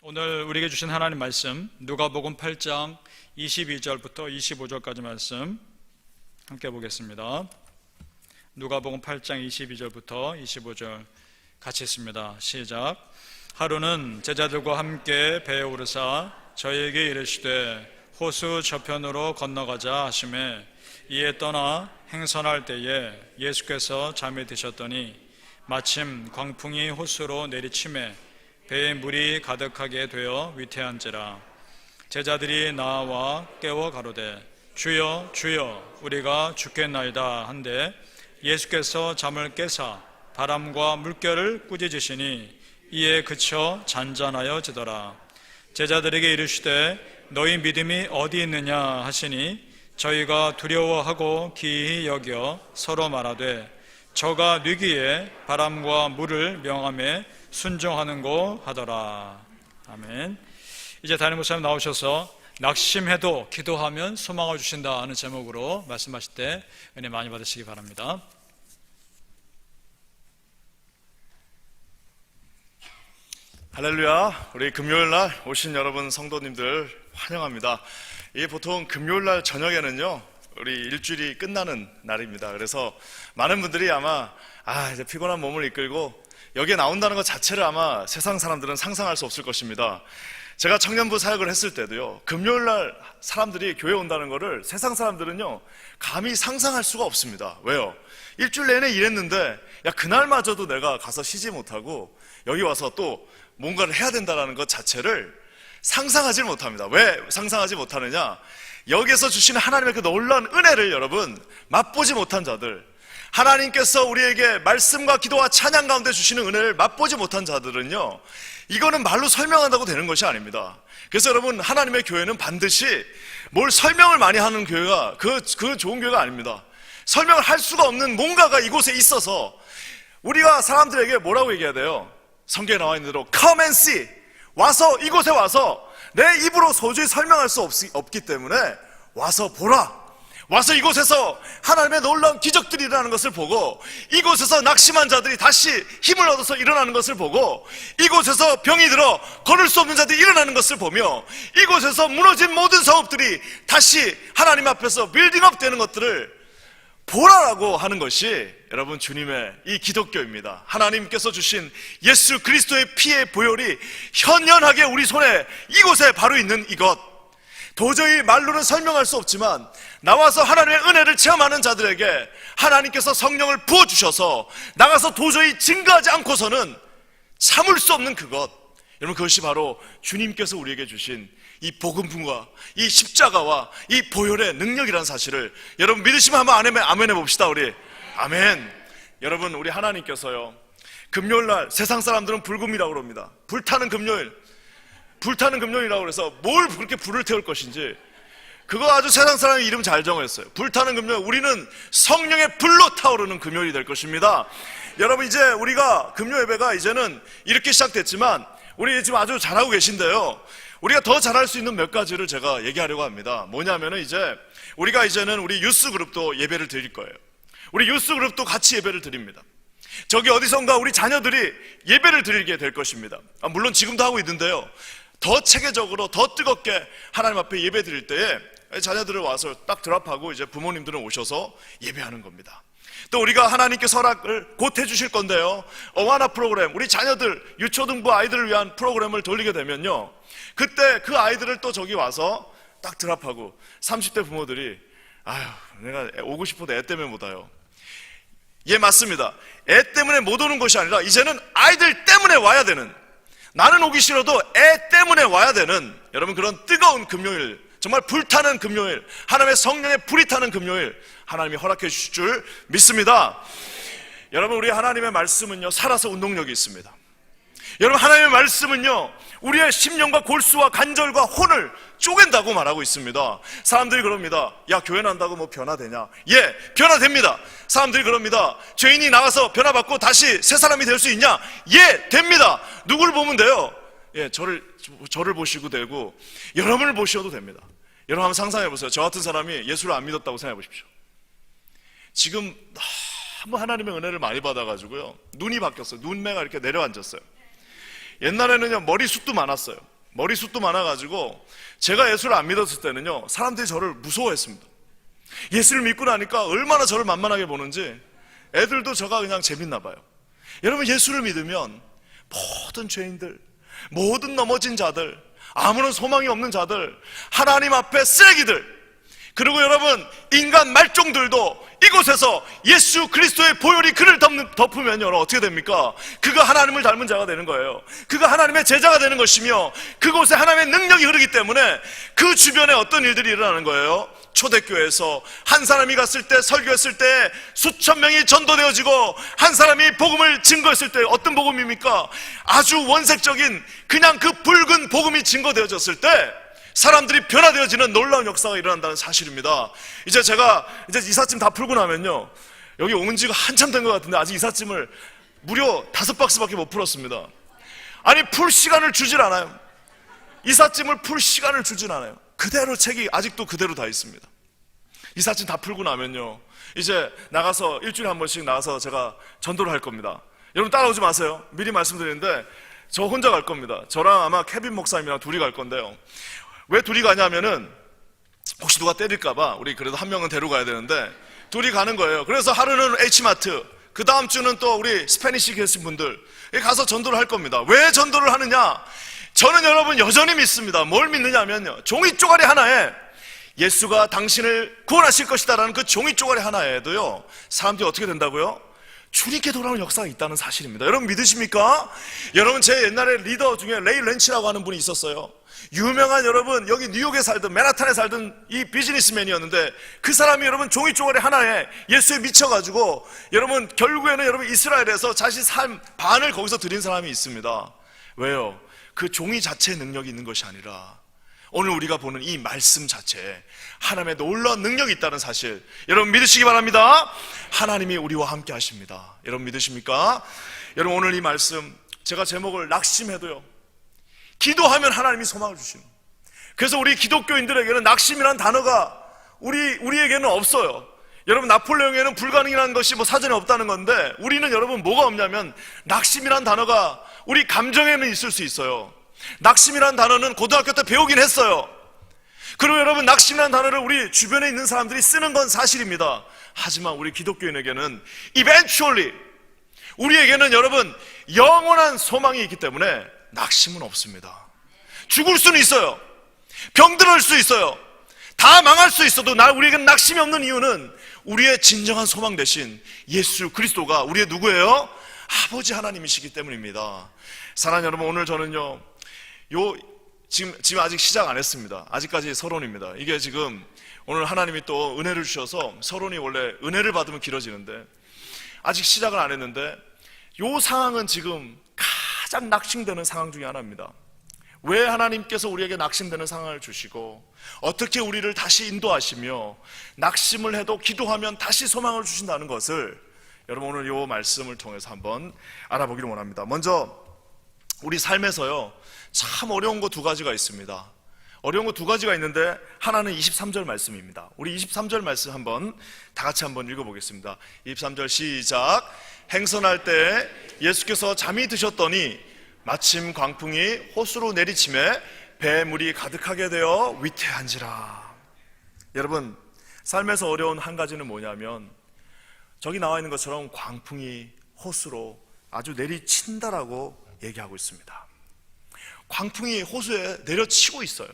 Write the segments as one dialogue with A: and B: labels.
A: 오늘 우리에게 주신 하나님 말씀 누가복음 8장 22절부터 25절까지 말씀 함께 보겠습니다. 누가복음 8장 22절부터 25절 같이 읽습니다. 시작. 하루는 제자들과 함께 배에 오르사 저희에게 이르시되 호수 저편으로 건너가자 하시매 이에 떠나 행선할 때에 예수께서 잠에 드셨더니 마침 광풍이 호수로 내리치매 배에 물이 가득하게 되어 위태한지라. 제자들이 나와 깨워 가로되 주여 주여 우리가 죽겠나이다 한데 예수께서 잠을 깨사 바람과 물결을 꾸짖으시니 이에 그쳐 잔잔하여 지더라. 제자들에게 이르시되 너희 믿음이 어디 있느냐 하시니 저희가 두려워하고 기이히 여겨 서로 말하되 저가 뉘기에 바람과 물을 명함에 순종하는고 하더라. 아멘. 이제 담임 목사님 나오셔서 낙심해도 기도하면 소망을 주신다 하는 제목으로 말씀하실 때 은혜 많이 받으시기 바랍니다.
B: 할렐루야. 우리 금요일날 오신 여러분 성도님들 환영합니다. 이게 보통 금요일날 저녁에는요 우리 일주일이 끝나는 날입니다. 그래서 많은 분들이 아마 이제 피곤한 몸을 이끌고 여기에 나온다는 것 자체를 아마 세상 사람들은 상상할 수 없을 것입니다. 제가 청년부 사역을 했을 때도요 금요일날 사람들이 교회 온다는 것을 세상 사람들은요 감히 상상할 수가 없습니다. 왜요? 일주일 내내 일했는데 그날마저도 내가 가서 쉬지 못하고 여기 와서 또 뭔가를 해야 된다는 것 자체를 상상하지 못합니다. 왜 상상하지 못하느냐? 여기에서 주시는 하나님의 그 놀라운 은혜를 여러분 맛보지 못한 자들, 하나님께서 우리에게 말씀과 기도와 찬양 가운데 주시는 은혜를 맛보지 못한 자들은요 이거는 말로 설명한다고 되는 것이 아닙니다. 그래서 여러분 하나님의 교회는 반드시 뭘 설명을 많이 하는 교회가 그 좋은 교회가 아닙니다. 설명을 할 수가 없는 뭔가가 이곳에 있어서 우리가 사람들에게 뭐라고 얘기해야 돼요? 성경에 나와 있는 대로 Come and see, 와서 이곳에 와서 내 입으로 소주히 설명할 수 없기 때문에 와서 보라, 와서 이곳에서 하나님의 놀라운 기적들이 일어나는 것을 보고 이곳에서 낙심한 자들이 다시 힘을 얻어서 일어나는 것을 보고 이곳에서 병이 들어 걸을 수 없는 자들이 일어나는 것을 보며 이곳에서 무너진 모든 성읍들이 다시 하나님 앞에서 빌딩업 되는 것들을 보라라고 하는 것이 여러분 주님의 이 기독교입니다. 하나님께서 주신 예수 그리스도의 피의 보혈이 현현하게 우리 손에 이곳에 바로 있는 이것, 도저히 말로는 설명할 수 없지만 나와서 하나님의 은혜를 체험하는 자들에게 하나님께서 성령을 부어주셔서 나가서 도저히 증거하지 않고서는 참을 수 없는 그것, 여러분 그것이 바로 주님께서 우리에게 주신 이 복음과 이 십자가와 이 보혈의 능력이라는 사실을 여러분 믿으시면 한번 아멘 해봅시다. 우리 아멘. 여러분 우리 하나님께서요 금요일날 세상 사람들은 불금이라고 그럽니다. 불타는 금요일, 불타는 금요일이라고 그래서 뭘 그렇게 불을 태울 것인지 그거 아주 세상 사람이 이름 잘 정했어요. 불타는 금요일, 우리는 성령의 불로 타오르는 금요일이 될 것입니다. 여러분 이제 우리가 금요 예배가 이제는 이렇게 시작됐지만 우리 지금 아주 잘하고 계신데요 우리가 더 잘할 수 있는 몇 가지를 제가 얘기하려고 합니다. 뭐냐면은 우리가 이제는 우리 유스 그룹도 예배를 드릴 거예요. 우리 유스 그룹도 같이 예배를 드립니다. 저기 어디선가 우리 자녀들이 예배를 드리게 될 것입니다. 물론 지금도 하고 있는데요 더 체계적으로 더 뜨겁게 하나님 앞에 예배 드릴 때에 자녀들을 와서 딱 드랍하고 이제 부모님들은 오셔서 예배하는 겁니다. 또 우리가 하나님께서 허락을 곧 해주실 건데요 어와나 프로그램, 우리 자녀들 유초등부 아이들을 위한 프로그램을 돌리게 되면요 그때 그 아이들을 또 저기 와서 딱 드랍하고 30대 부모들이 내가 오고 싶어도 애 때문에 못 와요. 예, 맞습니다. 애 때문에 못 오는 것이 아니라 이제는 아이들 때문에 와야 되는, 나는 오기 싫어도 애 때문에 와야 되는 여러분 그런 뜨거운 금요일, 정말 불타는 금요일, 하나님의 성령의 불이 타는 금요일 하나님이 허락해 주실 줄 믿습니다. 여러분 우리 하나님의 말씀은요 살아서 운동력이 있습니다. 여러분 하나님의 말씀은요 우리의 심령과 골수와 관절과 혼을 쪼갠다고 말하고 있습니다. 사람들이 그럽니다. 교회 난다고 뭐 변화되냐? 예, 변화됩니다. 사람들이 그럽니다. 죄인이 나가서 변화받고 다시 새 사람이 될 수 있냐? 예, 됩니다. 누굴 보면 돼요? 예, 저를 보시고 되고 여러분을 보셔도 됩니다. 여러분 한번 상상해 보세요. 저 같은 사람이 예수를 안 믿었다고 생각해 보십시오. 지금 너무 하나님의 은혜를 많이 받아가지고요 눈이 바뀌었어요. 눈매가 이렇게 내려앉았어요. 옛날에는요 머리숱도 많았어요. 머리숱도 많아가지고 제가 예수를 안 믿었을 때는요, 사람들이 저를 무서워했습니다. 예수를 믿고 나니까 얼마나 저를 만만하게 보는지 애들도 저가 그냥 재밌나 봐요. 여러분, 예수를 믿으면 모든 죄인들, 모든 넘어진 자들, 아무런 소망이 없는 자들, 하나님 앞에 쓰레기들, 그리고 여러분, 인간 말종들도 이곳에서 예수 그리스도의 보혈이 그를 덮으면 여러분 어떻게 됩니까? 그가 하나님을 닮은 자가 되는 거예요. 그가 하나님의 제자가 되는 것이며, 그곳에 하나님의 능력이 흐르기 때문에 그 주변에 어떤 일들이 일어나는 거예요? 초대교회에서 한 사람이 갔을 때, 설교했을 때 수천 명이 전도되어지고, 한 사람이 복음을 증거했을 때 어떤 복음입니까? 아주 원색적인 그냥 그 붉은 복음이 증거되어졌을 때 사람들이 변화되어지는 놀라운 역사가 일어난다는 사실입니다. 이제 제가 이삿짐 다 풀고 나면요, 여기 온 지가 한참 된 것 같은데 아직 이삿짐을 무려 5박스밖에 못 풀었습니다. 아니, 풀 시간을 주질 않아요. 이삿짐을 풀 시간을 주질 않아요. 그대로 책이 아직도 그대로 다 있습니다. 이삿짐 다 풀고 나면요, 이제 나가서 일주일에 한 번씩 나가서 제가 전도를 할 겁니다. 여러분 따라오지 마세요. 미리 말씀드리는데 저 혼자 갈 겁니다. 저랑 아마 케빈 목사님이랑 둘이 갈 건데요. 왜 둘이 가냐면은 혹시 누가 때릴까봐 우리 그래도 한 명은 데려가야 되는데 둘이 가는 거예요. 그래서 하루는 H마트, 그 다음 주는 또 우리 스페니시 계신 분들 가서 전도를 할 겁니다. 왜 전도를 하느냐? 저는 여러분 여전히 믿습니다. 뭘 믿느냐면요, 종이 쪼가리 하나에 예수가 당신을 구원하실 것이다라는 그 종이 쪼가리 하나에도요, 사람들이 어떻게 된다고요? 주님께 돌아오는 역사가 있다는 사실입니다. 여러분 믿으십니까? 여러분, 제 옛날에 리더 중에 레이 렌치라고 하는 분이 있었어요. 유명한, 여러분 여기 뉴욕에 살던, 맨하탄에 살던 이 비즈니스맨이었는데, 그 사람이 여러분 종이 쪼가리 하나에 예수에 미쳐가지고 여러분 결국에는 여러분 이스라엘에서 자신 삶 반을 거기서 드린 사람이 있습니다. 왜요? 그 종이 자체의 능력이 있는 것이 아니라 오늘 우리가 보는 이 말씀 자체에 하나님의 놀라운 능력이 있다는 사실, 여러분 믿으시기 바랍니다. 하나님이 우리와 함께 하십니다. 여러분 믿으십니까? 여러분, 오늘 이 말씀 제가 제목을 낙심해도요, 기도하면 하나님이 소망을 주시는, 그래서 우리 기독교인들에게는 낙심이라는 단어가 우리에게는 없어요. 여러분, 나폴레옹에는 불가능이라는 것이 사전에 없다는 건데, 우리는 여러분 뭐가 없냐면 낙심이라는 단어가 우리 감정에는 있을 수 있어요. 낙심이라는 단어는 고등학교 때 배우긴 했어요. 그리고 여러분, 낙심이라는 단어를 우리 주변에 있는 사람들이 쓰는 건 사실입니다. 하지만 우리 기독교인에게는 eventually, 우리에게는 여러분 영원한 소망이 있기 때문에 낙심은 없습니다. 죽을 수는 있어요. 병들을 수 있어요. 다 망할 수 있어도 우리에게는 낙심이 없는 이유는 우리의 진정한 소망 대신 예수 그리스도가 우리의 누구예요? 아버지 하나님이시기 때문입니다. 사랑하는 여러분, 오늘 저는요, 지금 아직 시작 안 했습니다. 아직까지 서론입니다. 이게 지금 오늘 하나님이 또 은혜를 주셔서, 서론이 원래 은혜를 받으면 길어지는데 아직 시작을 안 했는데, 이 상황은 지금 가장 낙심되는 상황 중에 하나입니다. 왜 하나님께서 우리에게 낙심되는 상황을 주시고 어떻게 우리를 다시 인도하시며 낙심을 해도 기도하면 다시 소망을 주신다는 것을 여러분 오늘 이 말씀을 통해서 한번 알아보기를 원합니다. 먼저 우리 삶에서요, 참 어려운 거 두 가지가 있습니다. 어려운 거 두 가지가 있는데 하나는 23절 말씀입니다. 우리 23절 말씀 한번 다 같이 한번 읽어보겠습니다. 23절 시작. 행선할 때 예수께서 잠이 드셨더니 마침 광풍이 호수로 내리침에 배물이 가득하게 되어 위태한지라. 여러분, 삶에서 어려운 한 가지는 뭐냐면 저기 나와 있는 것처럼 광풍이 호수로 아주 내리친다라고 얘기하고 있습니다. 광풍이 호수에 내려치고 있어요.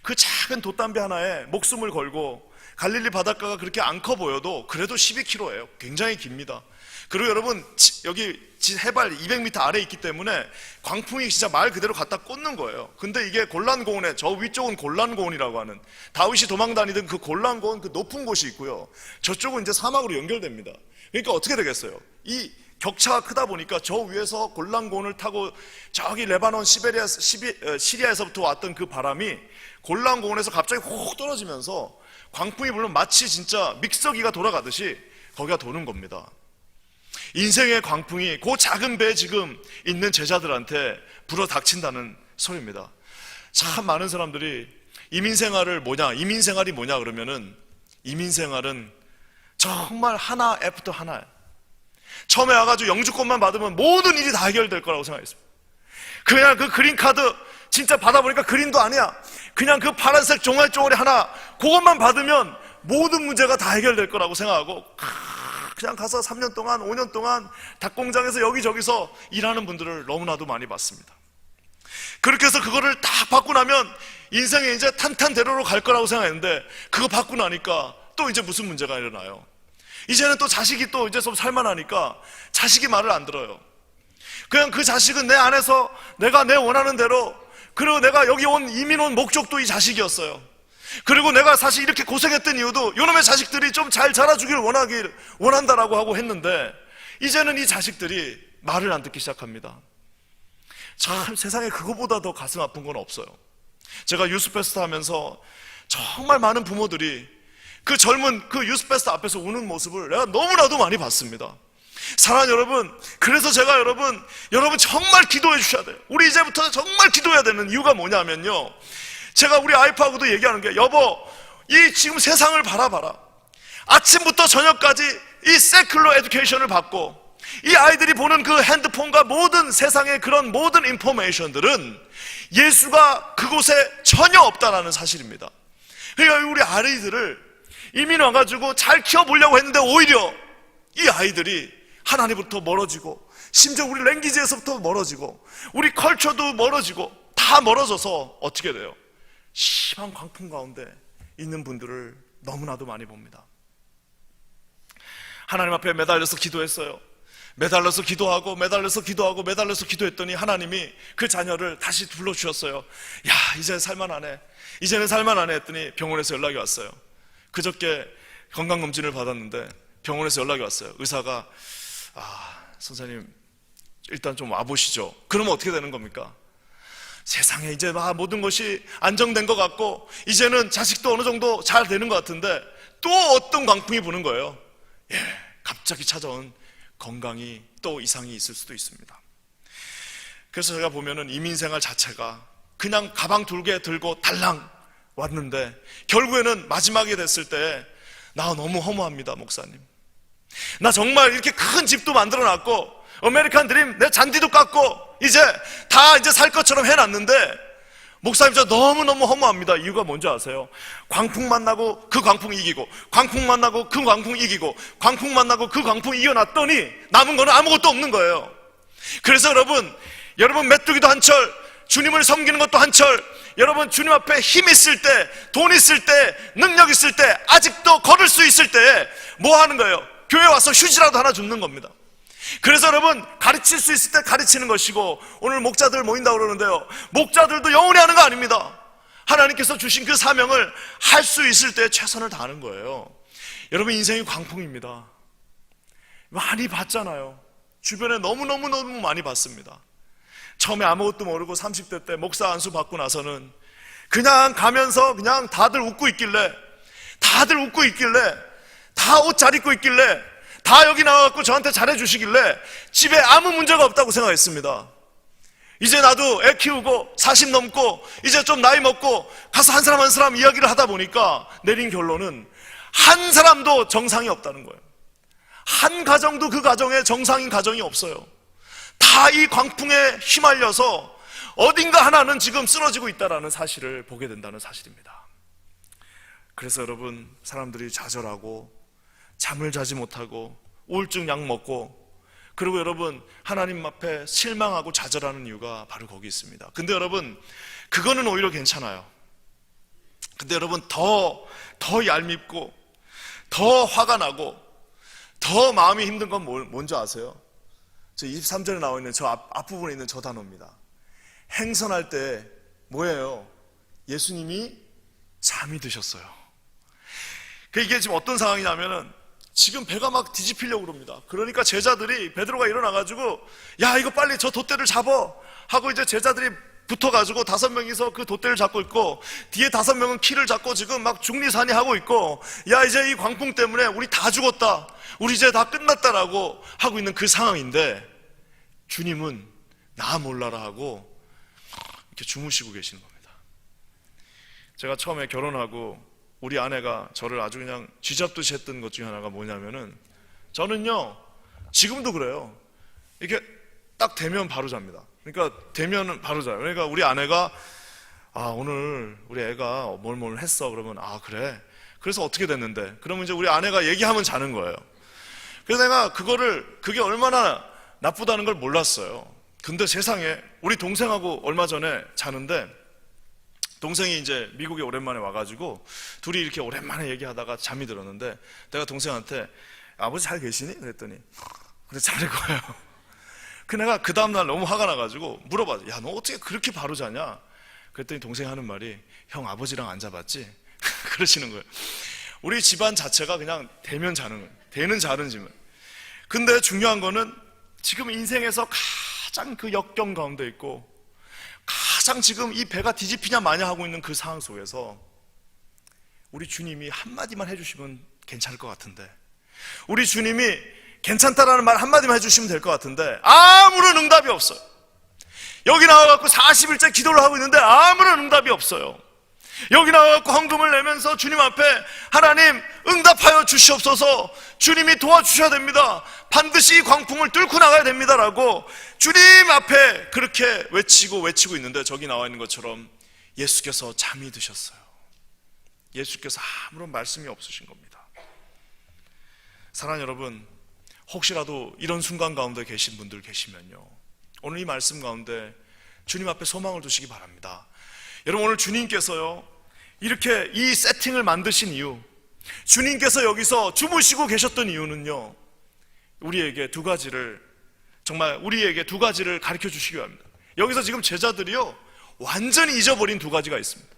B: 그 작은 돛담배 하나에 목숨을 걸고, 갈릴리 바닷가가 그렇게 안 커 보여도 그래도 12km예요. 굉장히 깁니다. 그리고 여러분, 여기 해발 200m 아래에 있기 때문에 광풍이 진짜 말 그대로 갖다 꽂는 거예요. 근데 이게 골란고원에, 저 위쪽은 골란고원이라고 하는, 다윗이 도망다니던 그 골란고원, 그 높은 곳이 있고요, 저쪽은 이제 사막으로 연결됩니다. 그러니까 어떻게 되겠어요? 이 격차가 크다 보니까 저 위에서 골란고원을 타고 저기 레바논, 시리아에서부터 왔던 그 바람이 골란고원에서 갑자기 혹 떨어지면서 광풍이 불면 마치 진짜 믹서기가 돌아가듯이 거기가 도는 겁니다. 인생의 광풍이 그 작은 배에 지금 있는 제자들한테 불어닥친다는 소리입니다. 참 많은 사람들이 이민생활이 뭐냐 그러면은, 이민생활은 정말 하나 애프터 하나예요. 처음에 와가지고 영주권만 받으면 모든 일이 다 해결될 거라고 생각했습니다. 그냥 그 그린카드 진짜 받아보니까 그린도 아니야. 그냥 그 파란색 종아리 하나, 그것만 받으면 모든 문제가 다 해결될 거라고 생각하고 그냥 가서 3년 동안 5년 동안 닭공장에서 여기저기서 일하는 분들을 너무나도 많이 봤습니다. 그렇게 해서 그거를 딱 받고 나면 인생에 이제 탄탄대로로 갈 거라고 생각했는데, 그거 받고 나니까 또 이제 무슨 문제가 일어나요? 이제는 또 자식이 또 이제 좀 살만하니까 자식이 말을 안 들어요. 그냥 그 자식은 내 안에서 내가 내 원하는 대로, 그리고 내가 여기 이민 온 목적도 이 자식이었어요. 그리고 내가 사실 이렇게 고생했던 이유도 요놈의 자식들이 좀 잘 자라주길 원한다라고 하고 했는데, 이제는 이 자식들이 말을 안 듣기 시작합니다. 참 세상에 그거보다 더 가슴 아픈 건 없어요. 제가 유스페스트 하면서 정말 많은 부모들이 그 젊은 그 유스페스트 앞에서 우는 모습을 내가 너무나도 많이 봤습니다. 사랑하는 여러분, 그래서 제가 여러분 정말 기도해 주셔야 돼요. 우리 이제부터 정말 기도해야 되는 이유가 뭐냐면요, 제가 우리 아이프하고도 얘기하는 게, 여보, 이 지금 세상을 바라봐라. 아침부터 저녁까지 이 세큘러 에듀케이션을 받고 이 아이들이 보는 그 핸드폰과 모든 세상의 그런 모든 인포메이션들은 예수가 그곳에 전혀 없다라는 사실입니다. 그러니까 우리 아이들을 이민 와가지고 잘 키워보려고 했는데 오히려 이 아이들이 하나님부터 멀어지고, 심지어 우리 랭귀지에서부터 멀어지고, 우리 컬처도 멀어지고, 다 멀어져서 어떻게 돼요? 심한 광풍 가운데 있는 분들을 너무나도 많이 봅니다. 하나님 앞에 매달려서 기도했어요. 매달려서 기도했더니 하나님이 그 자녀를 다시 불러주셨어요. 야, 이제 살만하네, 이제는 살만하네 했더니 병원에서 연락이 왔어요. 그저께 건강검진을 받았는데 병원에서 연락이 왔어요. 의사가 선생님 일단 좀 와보시죠. 그러면 어떻게 되는 겁니까? 세상에 이제 모든 것이 안정된 것 같고 이제는 자식도 어느 정도 잘 되는 것 같은데 또 어떤 광풍이 부는 거예요. 갑자기 찾아온 건강이 또 이상이 있을 수도 있습니다. 그래서 제가 보면은 이민생활 자체가 그냥 가방 2개 들고 달랑 왔는데, 결국에는 마지막에 됐을 때 나 너무 허무합니다, 목사님. 나 정말 이렇게 큰 집도 만들어놨고 아메리칸 드림 내 잔디도 깎고 이제 다 이제 살 것처럼 해놨는데, 목사님 저 너무너무 허무합니다. 이유가 뭔지 아세요? 광풍 만나고 그 광풍 이기고, 광풍 만나고 그 광풍 이기고, 광풍 만나고 그 광풍 이겨놨더니 남은 거는 아무것도 없는 거예요. 그래서 여러분 메뚜기도 한철, 주님을 섬기는 것도 한철, 여러분 주님 앞에 힘 있을 때, 돈 있을 때, 능력 있을 때, 아직도 걸을 수 있을 때 뭐 하는 거예요? 교회 와서 휴지라도 하나 줍는 겁니다. 그래서 여러분 가르칠 수 있을 때 가르치는 것이고, 오늘 목자들 모인다고 그러는데요, 목자들도 영원히 하는 거 아닙니다. 하나님께서 주신 그 사명을 할 수 있을 때 최선을 다하는 거예요. 여러분 인생이 광풍입니다. 많이 봤잖아요. 주변에 너무너무 많이 봤습니다. 처음에 아무것도 모르고 30대 때 목사 안수 받고 나서는 그냥 가면서 그냥 다들 웃고 있길래, 다 옷 잘 입고 있길래, 다 여기 나와갖고 저한테 잘해주시길래 집에 아무 문제가 없다고 생각했습니다. 이제 나도 애 키우고 40 넘고 이제 좀 나이 먹고 가서 한 사람 이야기를 하다 보니까 내린 결론은 한 사람도 정상이 없다는 거예요. 한 가정도 그 가정에 정상인 가정이 없어요. 다 이 광풍에 휘말려서 어딘가 하나는 지금 쓰러지고 있다는 사실을 보게 된다는 사실입니다. 그래서 여러분, 사람들이 좌절하고 잠을 자지 못하고 우울증 약 먹고, 그리고 여러분 하나님 앞에 실망하고 좌절하는 이유가 바로 거기 있습니다. 근데 여러분 그거는 오히려 괜찮아요. 근데 여러분 더 얄밉고 더 화가 나고 더 마음이 힘든 건 뭔지 아세요? 저 23절에 나와 있는 저 앞부분에 있는 저 단어입니다. 행선할 때 뭐예요? 예수님이 잠이 드셨어요. 이게 지금 어떤 상황이냐면은 지금 배가 막 뒤집히려고 그럽니다. 그러니까 제자들이, 베드로가 일어나가지고 야 이거 빨리 저 돛대를 잡아 하고 이제 제자들이 붙어가지고 5명이서 그 돛대를 잡고 있고, 뒤에 5명은 키를 잡고 지금 막 중리산이 하고 있고, 야 이제 이 광풍 때문에 우리 다 죽었다, 우리 이제 다 끝났다라고 하고 있는 그 상황인데, 주님은 나 몰라라 하고 이렇게 주무시고 계시는 겁니다. 제가 처음에 결혼하고 우리 아내가 저를 아주 그냥 쥐잡듯이 했던 것 중에 하나가 뭐냐면은, 저는요 지금도 그래요, 이렇게 딱 되면 바로 잡니다. 그러니까 되면은 바로 자요. 그러니까 우리 아내가 오늘 우리 애가 뭘 했어. 그러면 그래. 그래서 어떻게 됐는데? 그러면 이제 우리 아내가 얘기하면 자는 거예요. 그래서 내가 그게 얼마나 나쁘다는 걸 몰랐어요. 근데 세상에 우리 동생하고 얼마 전에 자는데 동생이 이제 미국에 오랜만에 와가지고 둘이 이렇게 오랜만에 얘기하다가 잠이 들었는데 내가 동생한테 아버지 잘 계시니? 그랬더니 그래 자는 거예요. 그 내가 그 다음날 너무 화가 나가지고 물어봤어. 야, 너 어떻게 그렇게 바로 자냐? 그랬더니 동생이 하는 말이 형 아버지랑 안 자봤지? 그러시는 거예요. 우리 집안 자체가 그냥 되면 자는 거예요. 되는 자는 집은. 근데 중요한 거는 지금 인생에서 가장 그 역경 가운데 있고 가장 지금 이 배가 뒤집히냐 마냐 하고 있는 그 상황 속에서 우리 주님이 한마디만 해주시면 괜찮을 것 같은데, 우리 주님이 괜찮다라는 말 한마디만 해주시면 될 것 같은데 아무런 응답이 없어요. 여기 나와갖고 40일째 기도를 하고 있는데 아무런 응답이 없어요. 여기 나와갖고 헌금을 내면서 주님 앞에 하나님 응답하여 주시옵소서, 주님이 도와주셔야 됩니다, 반드시 이 광풍을 뚫고 나가야 됩니다라고 주님 앞에 그렇게 외치고 있는데 저기 나와 있는 것처럼 예수께서 잠이 드셨어요. 예수께서 아무런 말씀이 없으신 겁니다. 사랑하는 여러분, 혹시라도 이런 순간 가운데 계신 분들 계시면요, 오늘 이 말씀 가운데 주님 앞에 소망을 두시기 바랍니다. 여러분, 오늘 주님께서요 이렇게 이 세팅을 만드신 이유, 주님께서 여기서 주무시고 계셨던 이유는요, 우리에게 두 가지를 가르쳐 주시기 바랍니다. 여기서 지금 제자들이요 완전히 잊어버린 두 가지가 있습니다.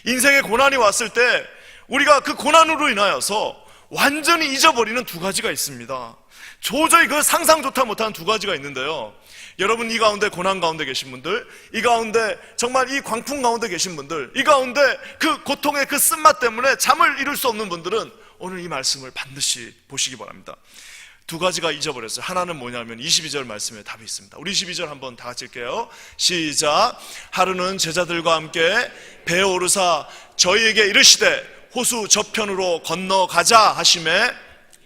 B: 인생의 고난이 왔을 때 우리가 그 고난으로 인하여서 완전히 잊어버리는 두 가지가 있습니다. 도저히 그 상상조차 못하는 두 가지가 있는데요, 여러분 이 가운데 고난 가운데 계신 분들, 이 가운데 정말 이 광풍 가운데 계신 분들, 이 가운데 그 고통의 그 쓴맛 때문에 잠을 이룰 수 없는 분들은 오늘 이 말씀을 반드시 보시기 바랍니다. 두 가지가 잊어버렸어요. 하나는 뭐냐면 22절 말씀에 답이 있습니다. 우리 22절 한번 다 같이 읽게요. 시작. 하루는 제자들과 함께 배에 오르사 저희에게 이르시되 호수 저편으로 건너가자 하심에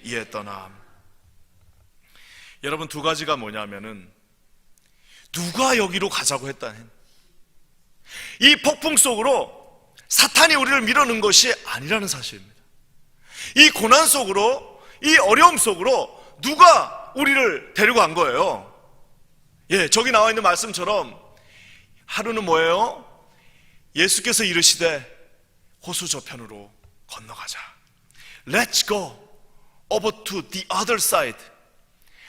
B: 이에 떠남. 여러분, 두 가지가 뭐냐면은 누가 여기로 가자고 했다는, 이 폭풍 속으로 사탄이 우리를 밀어넣은 것이 아니라는 사실입니다. 이 고난 속으로, 이 어려움 속으로 누가 우리를 데리고 간 거예요. 저기 나와 있는 말씀처럼 하루는 뭐예요? 예수께서 이르시되 호수 저편으로 건너가자. Let's go over to the other side.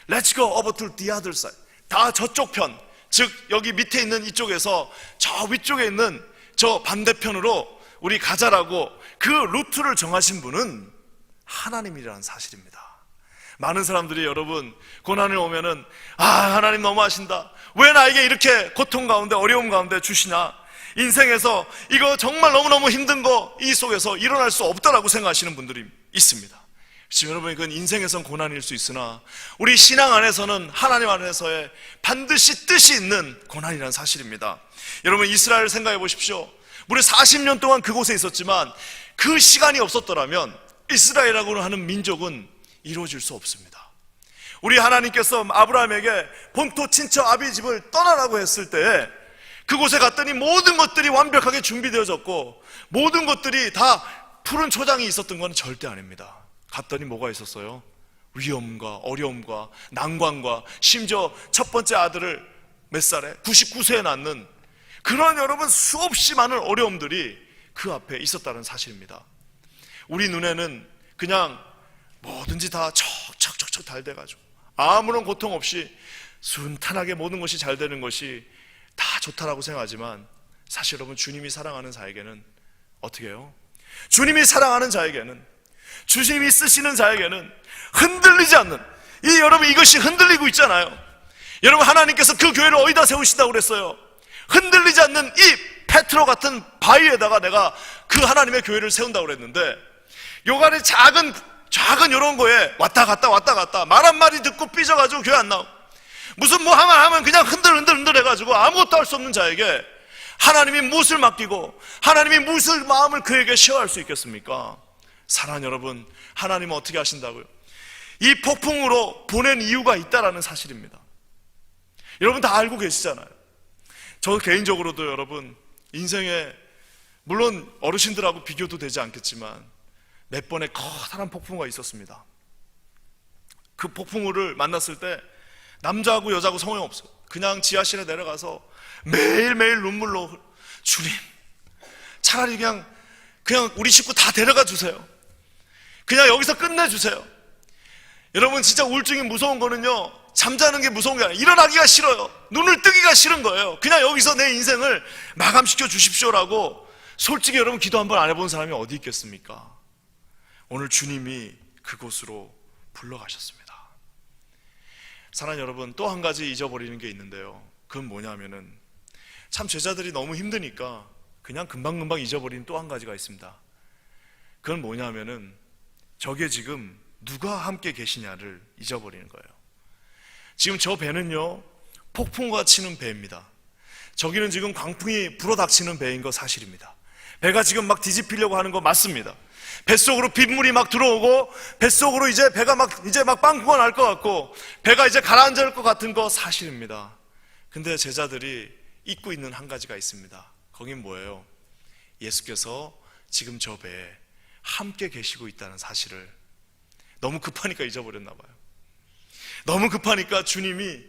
B: Let's go over to the other side. 다 저쪽 편, 즉 여기 밑에 있는 이쪽에서 저 위쪽에 있는 저 반대편으로 우리 가자라고 그 루트를 정하신 분은 하나님이라는 사실입니다. 많은 사람들이 여러분 고난을 오면은 하나님 너무하신다, 왜 나에게 이렇게 고통 가운데 어려움 가운데 주시냐, 인생에서 이거 정말 너무너무 힘든 거 이 속에서 일어날 수 없다라고 생각하시는 분들이 있습니다. 지금 여러분, 이건 인생에선 고난일 수 있으나 우리 신앙 안에서는 하나님 안에서의 반드시 뜻이 있는 고난이라는 사실입니다. 여러분, 이스라엘을 생각해 보십시오. 무려 40년 동안 그곳에 있었지만 그 시간이 없었더라면 이스라엘이라고 하는 민족은 이루어질 수 없습니다. 우리 하나님께서 아브라함에게 본토 친척 아비 집을 떠나라고 했을 때 그곳에 갔더니 모든 것들이 완벽하게 준비되어졌고 모든 것들이 다 푸른 초장이 있었던 건 절대 아닙니다. 갔더니 뭐가 있었어요? 위험과 어려움과 난관과 심지어 첫 번째 아들을 몇 살에? 99세에 낳는 그런 여러분 수없이 많은 어려움들이 그 앞에 있었다는 사실입니다. 우리 눈에는 그냥 뭐든지 다 척척척척 잘 돼가지고 아무런 고통 없이 순탄하게 모든 것이 잘 되는 것이 다 좋다라고 생각하지만 사실 여러분, 주님이 사랑하는 자에게는 어떻게 해요? 주님이 사랑하는 자에게는, 주님이 쓰시는 자에게는 흔들리지 않는, 여러분 이것이 흔들리고 있잖아요. 여러분, 하나님께서 그 교회를 어디다 세우신다고 그랬어요? 흔들리지 않는 이 페트로 같은 바위에다가 내가 그 하나님의 교회를 세운다고 그랬는데 요간에 작은 요런 거에 왔다 갔다 말 한마디 듣고 삐져가지고 교회 안 나오고 무슨 뭐 하면 그냥 흔들 해가지고 아무것도 할 수 없는 자에게 하나님이 무엇을 맡기고 하나님이 무슨 마음을 그에게 쉐어할 수 있겠습니까? 사랑하는 여러분, 하나님은 어떻게 하신다고요? 이 폭풍으로 보낸 이유가 있다라는 사실입니다. 여러분 다 알고 계시잖아요. 저 개인적으로도 여러분 인생에 물론 어르신들하고 비교도 되지 않겠지만 몇 번의 커다란 폭풍우가 있었습니다. 그 폭풍우를 만났을 때 남자하고 여자하고 소용없어요. 그냥 지하실에 내려가서 매일매일 눈물로 주님 차라리 그냥 우리 식구 다 데려가 주세요. 그냥 여기서 끝내주세요. 여러분 진짜 우울증이 무서운 거는요, 잠자는 게 무서운 게 아니라 일어나기가 싫어요. 눈을 뜨기가 싫은 거예요. 그냥 여기서 내 인생을 마감시켜 주십시오라고. 솔직히 여러분 기도 한번 안 해본 사람이 어디 있겠습니까? 오늘 주님이 그곳으로 불러가셨습니다. 사랑하는 여러분, 또 한 가지 잊어버리는 게 있는데요, 그건 뭐냐면은 참 제자들이 너무 힘드니까 그냥 금방금방 잊어버리는 또 한 가지가 있습니다. 그건 뭐냐면은 저게 지금 누가 함께 계시냐를 잊어버리는 거예요. 지금 저 배는요, 폭풍우가 치는 배입니다. 저기는 지금 광풍이 불어닥치는 배인 거 사실입니다. 배가 지금 막 뒤집히려고 하는 거 맞습니다. 뱃속으로 빗물이 막 들어오고 뱃속으로 이제 배가 막 빵꾸가 날 것 같고 배가 이제 가라앉을 것 같은 거 사실입니다. 근데 제자들이 잊고 있는 한 가지가 있습니다. 거긴 뭐예요? 예수께서 지금 저 배에 함께 계시고 있다는 사실을 너무 급하니까 잊어버렸나 봐요. 너무 급하니까 주님이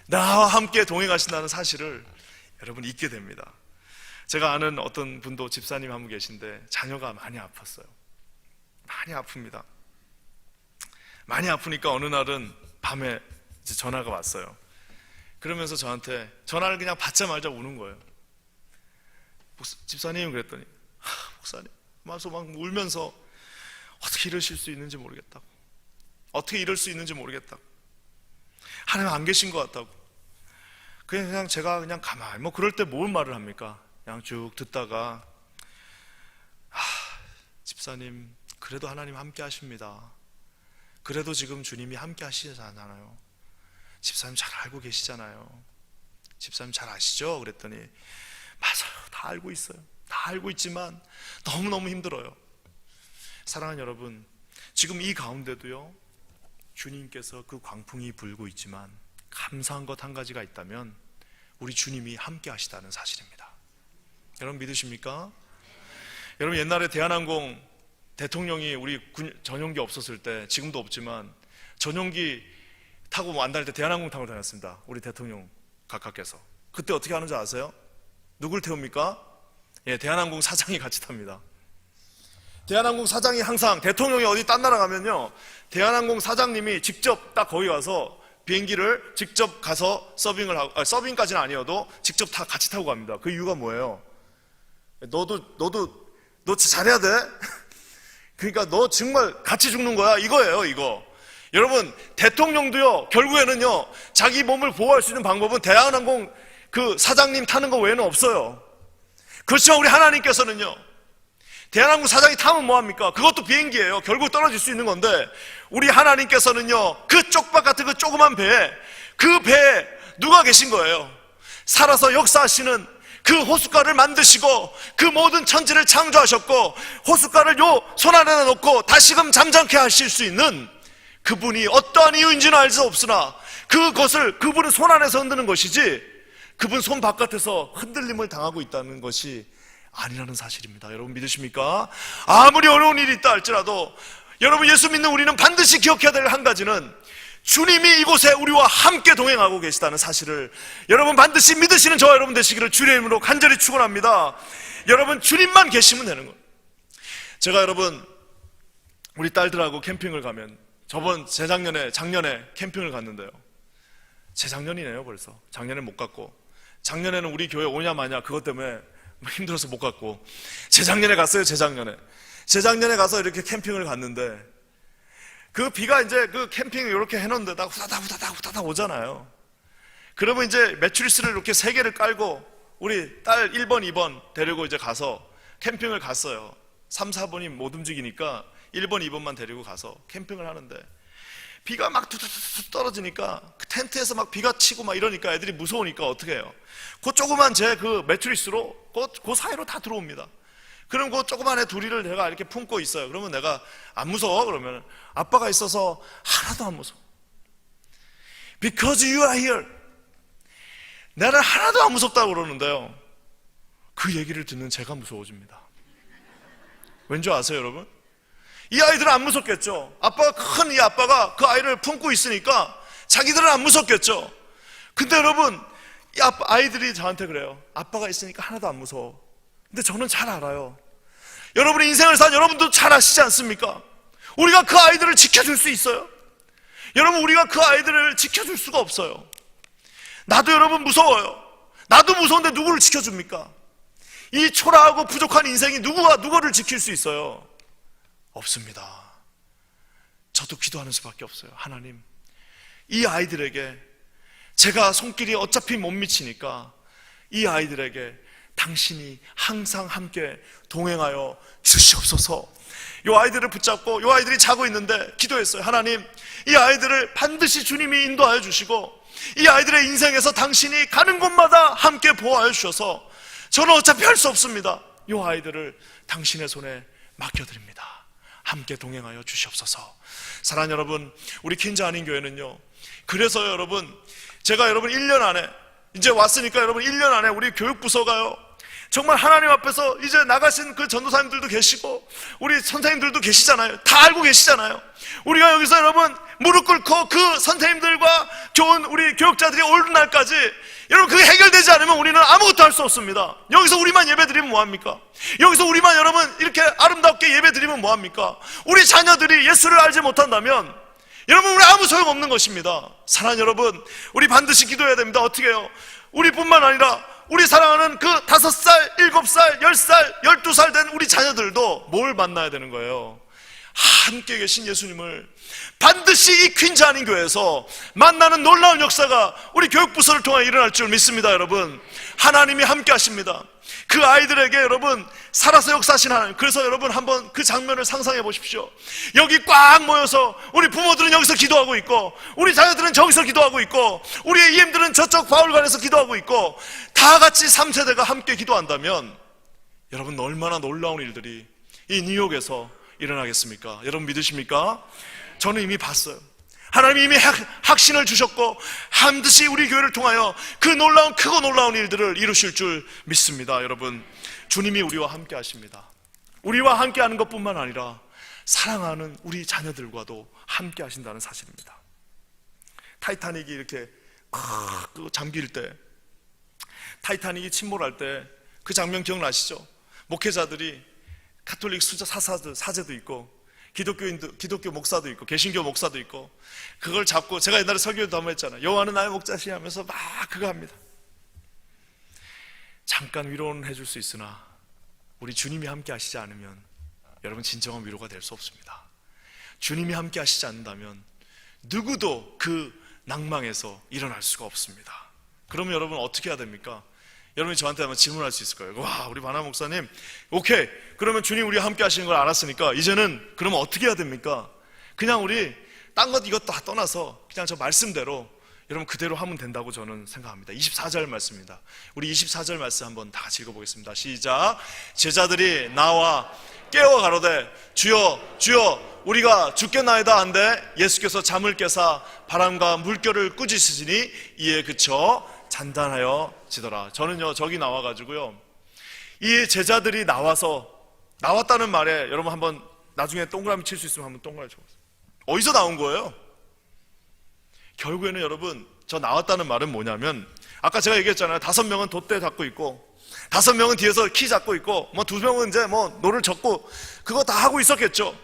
B: 나와 함께 동행하신다는 사실을 여러분 잊게 됩니다. 제가 아는 어떤 분도 집사님 한 분 계신데 자녀가 많이 아팠어요. 많이 아픕니다. 많이 아프니까 어느 날은 밤에 이제 전화가 왔어요. 그러면서 저한테 전화를 그냥 받자마자 우는 거예요. 집사님, 그랬더니 목사님 하면서 막 울면서 어떻게 이러실 수 있는지 모르겠다고, 어떻게 이럴 수 있는지 모르겠다고, 하나님 안 계신 것 같다고. 그냥 제가 그냥 가만히 뭐 그럴 때 뭘 말을 합니까? 그냥 쭉 듣다가 집사님 그래도 하나님 함께 하십니다. 그래도 지금 주님이 함께 하시잖아요. 집사님 잘 알고 계시잖아요. 집사님 잘 아시죠? 그랬더니 맞아요, 다 알고 있어요. 다 알고 있지만 너무너무 힘들어요. 사랑하는 여러분, 지금 이 가운데도요, 주님께서 그 광풍이 불고 있지만 감사한 것 한 가지가 있다면 우리 주님이 함께 하시다는 사실입니다. 여러분 믿으십니까? 여러분 옛날에 대한항공 대통령이 우리 전용기 없었을 때, 지금도 없지만 전용기 타고 안 다닐 때 대한항공 타고 다녔습니다. 우리 대통령 각하께서. 그때 어떻게 하는지 아세요? 누굴 태웁니까? 예, 대한항공 사장이 같이 탑니다. 대한항공 사장이 항상, 대통령이 어디 딴 나라 가면요, 대한항공 사장님이 직접 딱 거기 가서 비행기를 직접 가서 서빙을 하고, 서빙까지는 아니어도 직접 다 같이 타고 갑니다. 그 이유가 뭐예요? 너 잘해야 돼. 그러니까 너 정말 같이 죽는 거야, 이거예요, 이거. 여러분, 대통령도요, 결국에는요, 자기 몸을 보호할 수 있는 방법은 대한항공 그 사장님 타는 거 외에는 없어요. 그렇지만 우리 하나님께서는요, 대한항공 사장이 타면 뭐합니까? 그것도 비행기예요. 결국 떨어질 수 있는 건데, 우리 하나님께서는요, 그 쪽박 같은 그 조그만 배에, 그 배에 누가 계신 거예요? 살아서 역사하시는 그 호숫가를 만드시고 그 모든 천지를 창조하셨고 호숫가를 요 손 안에 놓고 다시금 잠잠케 하실 수 있는 그분이 어떠한 이유인지는 알 수 없으나 그것을 그분은 손 안에서 흔드는 것이지 그분 손 바깥에서 흔들림을 당하고 있다는 것이 아니라는 사실입니다. 여러분 믿으십니까? 아무리 어려운 일이 있다 할지라도 여러분 예수 믿는 우리는 반드시 기억해야 될 한 가지는 주님이 이곳에 우리와 함께 동행하고 계시다는 사실을 여러분 반드시 믿으시는 저와 여러분 되시기를 주님의 이름으로 간절히 축원합니다. 여러분 주님만 계시면 되는 거예요. 제가 여러분 우리 딸들하고 캠핑을 가면 작년에 캠핑을 갔는데요. 재작년이네요 벌써. 작년에 못 갔고 작년에는 우리 교회 오냐 마냐 그것 때문에 힘들어서 못 갔고 재작년에 갔어요. 재작년에 가서 이렇게 캠핑을 갔는데 그 비가 이제 그 캠핑을 이렇게 해놓은 데다가 후다닥 오잖아요. 그러면 이제 매트리스를 이렇게 3개를 깔고 우리 딸 1번, 2번 데리고 이제 가서 캠핑을 갔어요. 3, 4번이 못 움직이니까 1번, 2번만 데리고 가서 캠핑을 하는데 비가 막 툭툭툭 떨어지니까 그 텐트에서 막 비가 치고 막 이러니까 애들이 무서우니까 어떻게 해요? 그 조그만 제 그 매트리스로 그 사이로 다 들어옵니다. 그럼 그 조그만 애 둘이를 내가 이렇게 품고 있어요. 그러면 내가 안 무서워? 그러면 아빠가 있어서 하나도 안 무서워. Because you are here. 나를 하나도 안 무섭다고 그러는데요, 그 얘기를 듣는 제가 무서워집니다. 왠지 아세요, 여러분? 이 아이들은 안 무섭겠죠. 아빠가 큰 이 아빠가 그 아이를 품고 있으니까 자기들은 안 무섭겠죠. 근데 여러분, 이 아이들이 저한테 그래요. 아빠가 있으니까 하나도 안 무서워. 근데 저는 잘 알아요. 여러분의 인생을 산 여러분도 잘 아시지 않습니까? 우리가 그 아이들을 지켜줄 수 있어요? 여러분, 우리가 그 아이들을 지켜줄 수가 없어요. 나도 여러분 무서워요. 나도 무서운데 누구를 지켜줍니까? 이 초라하고 부족한 인생이 누구를 지킬 수 있어요? 없습니다. 저도 기도하는 수밖에 없어요. 하나님, 이 아이들에게 제가 손길이 어차피 못 미치니까 이 아이들에게 당신이 항상 함께 동행하여 주시옵소서. 이 아이들을 붙잡고, 이 아이들이 자고 있는데 기도했어요. 하나님, 이 아이들을 반드시 주님이 인도하여 주시고 이 아이들의 인생에서 당신이 가는 곳마다 함께 보호하여 주셔서 저는 어차피 할 수 없습니다. 이 아이들을 당신의 손에 맡겨드립니다. 함께 동행하여 주시옵소서. 사랑하는 여러분, 우리 킨자 한인교회는요, 그래서 여러분, 제가 여러분 1년 안에 이제 왔으니까 여러분 1년 안에 우리 교육부서가요, 정말 하나님 앞에서 이제 나가신 그 전도사님들도 계시고 우리 선생님들도 계시잖아요. 다 알고 계시잖아요. 우리가 여기서 여러분 무릎 꿇고 그 선생님들과 좋은 우리 교육자들이 오는 날까지 여러분 그게 해결되지 않으면 우리는 아무것도 할 수 없습니다. 여기서 우리만 예배드리면 뭐합니까? 여기서 우리만 여러분 이렇게 아름답게 예배드리면 뭐합니까? 우리 자녀들이 예수를 알지 못한다면 여러분 우리 아무 소용없는 것입니다. 사랑하는 여러분, 우리 반드시 기도해야 됩니다. 어떻게 해요? 우리뿐만 아니라 우리 사랑하는 그 5살, 7살, 10살, 12살 된 우리 자녀들도 뭘 만나야 되는 거예요? 함께 계신 예수님을 반드시 이 퀸자 한인교회에서 만나는 놀라운 역사가 우리 교육부서를 통해 일어날 줄 믿습니다. 여러분, 하나님이 함께 하십니다. 그 아이들에게 여러분 살아서 역사하신 하나님. 그래서 여러분 한번 그 장면을 상상해 보십시오. 여기 꽉 모여서 우리 부모들은 여기서 기도하고 있고 우리 자녀들은 저기서 기도하고 있고 우리 EM들은 저쪽 바울관에서 기도하고 있고 다 같이 3세대가 함께 기도한다면 여러분 얼마나 놀라운 일들이 이 뉴욕에서 일어나겠습니까? 여러분 믿으십니까? 저는 이미 봤어요. 하나님이 이미 확신을 주셨고 반드시 우리 교회를 통하여 그 놀라운, 크고 놀라운 일들을 이루실 줄 믿습니다. 여러분, 주님이 우리와 함께 하십니다. 우리와 함께 하는 것뿐만 아니라 사랑하는 우리 자녀들과도 함께 하신다는 사실입니다. 타이타닉이 이렇게 잠길 때, 타이타닉이 침몰할 때 그 장면 기억나시죠? 목회자들이 가톨릭 사제도 있고 기독교 목사도 있고 개신교 목사도 있고 그걸 잡고, 제가 옛날에 설교도 한번 했잖아요. 여호와는 나의 목자시 하면서 막 그거 합니다. 잠깐 위로는 해줄 수 있으나 우리 주님이 함께 하시지 않으면 여러분 진정한 위로가 될 수 없습니다. 주님이 함께 하시지 않는다면 누구도 그 낭망에서 일어날 수가 없습니다. 그러면 여러분 어떻게 해야 됩니까? 여러분이 저한테 한번 질문할 수 있을 거예요. 와, 우리 바나 목사님, 오케이, 그러면 주님 우리 함께 하시는 걸 알았으니까 이제는 그러면 어떻게 해야 됩니까? 그냥 우리 딴 것 이것 다 떠나서 그냥 저 말씀대로 여러분 그대로 하면 된다고 저는 생각합니다. 24절 말씀입니다. 우리 24절 말씀 한번 다 같이 읽어보겠습니다. 시작. 제자들이 나와 깨워 가로되 주여 주여 우리가 죽겠나이다 한데 예수께서 잠을 깨사 바람과 물결을 꾸짖으시니 이에 그쳐 잔잔하여 지더라. 저는요 저기 나와가지고요 이 제자들이 나왔다는 말에 여러분 한번 나중에 동그라미 칠 수 있으면 한번 동그라미 쳐보세요. 어디서 나온 거예요? 결국에는 여러분 저 나왔다는 말은 뭐냐면 아까 제가 얘기했잖아요. 5명은 돛대 잡고 있고 5명은 뒤에서 키 잡고 있고 뭐 2명은 이제 뭐 노를 젓고 그거 다 하고 있었겠죠.